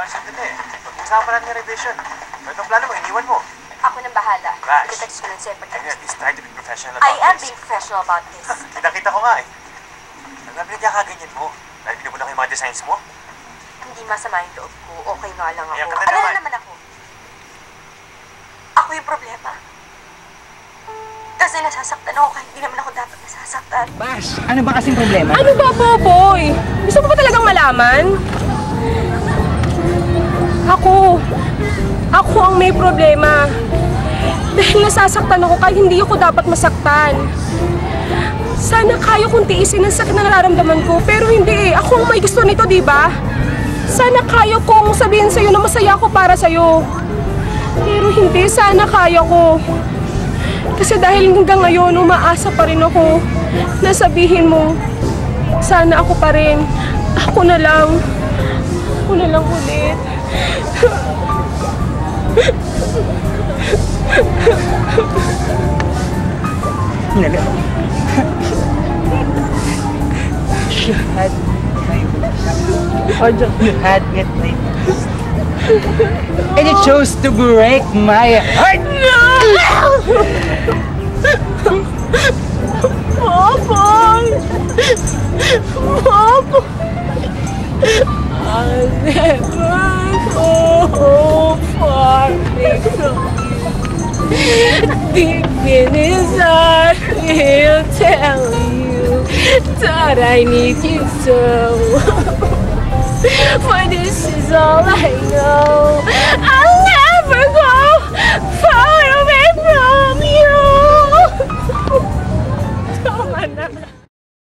Bash, hindi eh. Pag-usapan natin yung revision. Ano ang plano mo? Iniwan mo. Ako nang bahala. Bash. Itetext ko lang sa'yo pag At least try to be professional about I am this. being professional about this. Kita-kita ko nga eh. Ang namin nagkakaganyan mo. Dahil pinupunan ko yung mga designs mo. Hindi masama yung loob ko. Okay nga lang ako. Ayan ka na Ano naman. na naman ako? Ako yung problema. Kasi nasasaktan ako kahit hindi naman ako dapat nasasaktan. Bash, ano ba kasing problema? Ano ba, Boboy? Gusto mo ba talagang malaman? Ako ang may problema. Dahil nasasaktan ako kahit hindi ako dapat masaktan. Sana kaya kong tiisin ang sakit na nararamdaman ko, pero hindi eh. Ako ang may gusto nito, di ba? Sana kaya kong sabihin sa'yo na masaya ako para sa'yo. Pero hindi, sana kaya ko. Kasi dahil hanggang ngayon, umaasa pa rin ako na sabihin mo, sana ako pa rin. Ako na lang. Ako na lang ulit. You had me at my best. And you chose to break my heart! Boboy! Boboy! I'll never go far from you. Deep in his heart, he'll tell you that I need you so. For this is all I know. I'll never go